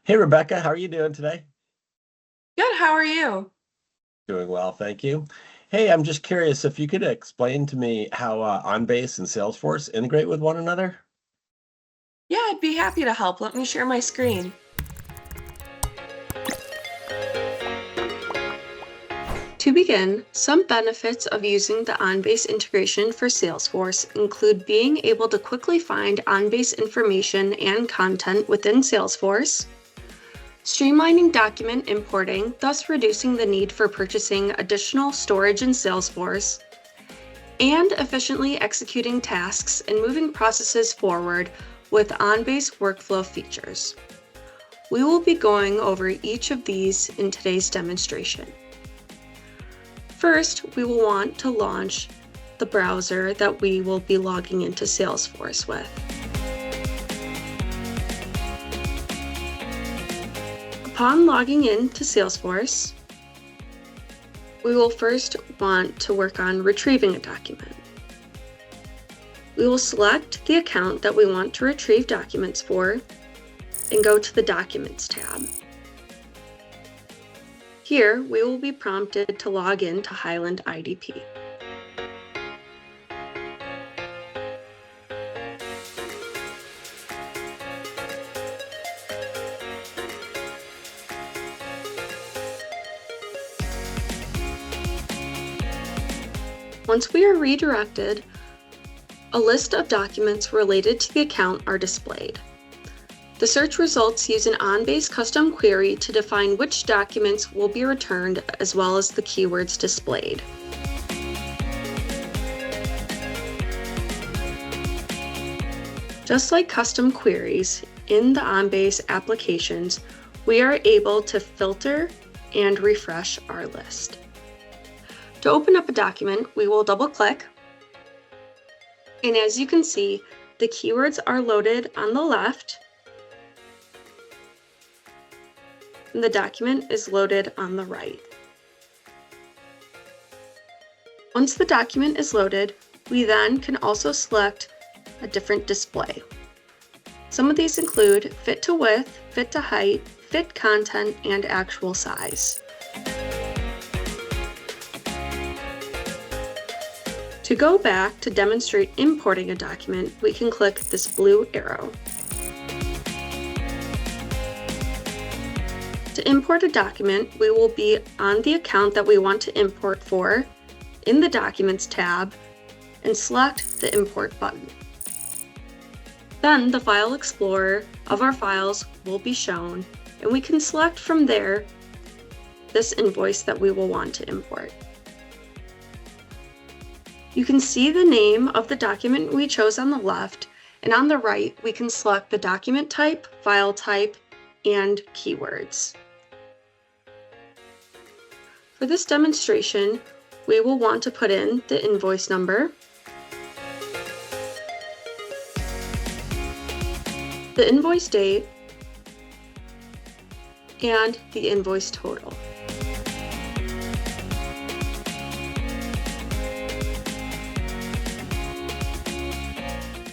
Hey, Rebecca, how are you doing today? Good, how are you? Doing well, thank you. Hey, I'm just curious if you could explain to me how OnBase and Salesforce integrate with one another. Yeah, I'd be happy to help. Let me share my screen. To begin, some benefits of using the OnBase integration for Salesforce include being able to quickly find OnBase information and content within Salesforce, streamlining document importing, thus reducing the need for purchasing additional storage in Salesforce, and efficiently executing tasks and moving processes forward with OnBase workflow features. We will be going over each of these in today's demonstration. First, we will want to launch the browser that we will be logging into Salesforce with. Upon logging in to Salesforce, we will first want to work on retrieving a document. We will select the account that we want to retrieve documents for and go to the Documents tab. Here, we will be prompted to log in to Highland IDP. Once we are redirected, a list of documents related to the account are displayed. The search results use an OnBase custom query to define which documents will be returned as well as the keywords displayed. Just like custom queries in the OnBase applications, we are able to filter and refresh our list. To open up a document, we will double-click, and as you can see, the keywords are loaded on the left, and the document is loaded on the right. Once the document is loaded, we then can also select a different display. Some of these include fit to width, fit to height, fit content, and actual size. To go back to demonstrate importing a document, we can click this blue arrow. To import a document, we will be on the account that we want to import for in the Documents tab and select the Import button. Then the File Explorer of our files will be shown, and we can select from there this invoice that we will want to import. You can see the name of the document we chose on the left, and on the right, we can select the document type, file type, and keywords. For this demonstration, we will want to put in the invoice number, the invoice date, and the invoice total.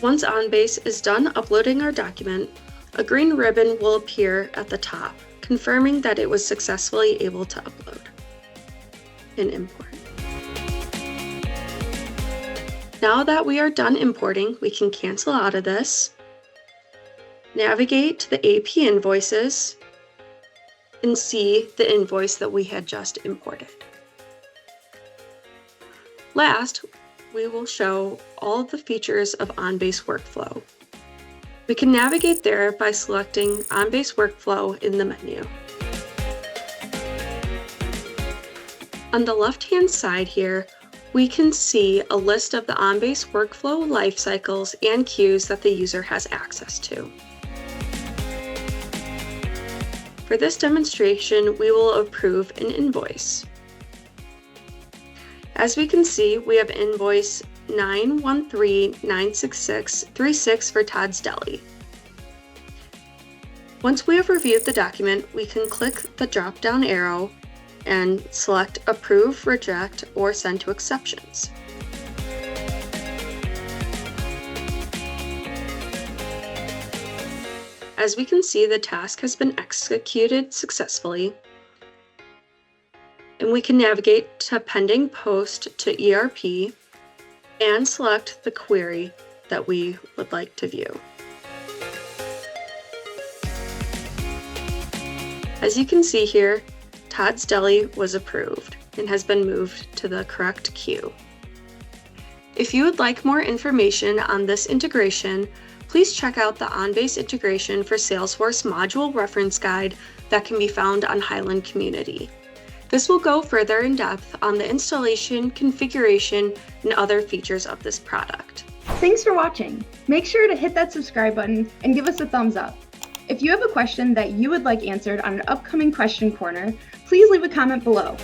Once OnBase is done uploading our document, a green ribbon will appear at the top, confirming that it was successfully able to upload and import. Now that we are done importing, we can cancel out of this, navigate to the AP invoices, and see the invoice that we had just imported. Last, we will show all of the features of OnBase Workflow. We can navigate there by selecting OnBase Workflow in the menu. On the left-hand side here, we can see a list of the OnBase workflow life cycles and queues that the user has access to. For this demonstration, we will approve an invoice. As we can see, we have invoice 913-966-36 for Todd's Deli. Once we have reviewed the document, we can click the drop-down arrow and select Approve, Reject, or Send to Exceptions. As we can see, the task has been executed successfully. And we can navigate to Pending Post to ERP and select the query that we would like to view. As you can see here, Todd's Deli was approved and has been moved to the correct queue. If you would like more information on this integration, please check out the OnBase Integration for Salesforce Module Reference Guide that can be found on Highland Community. This will go further in depth on the installation, configuration, and other features of this product. Thanks for watching. Make sure to hit that subscribe button and give us a thumbs up. If you have a question that you would like answered on an upcoming Question Corner, please leave a comment below.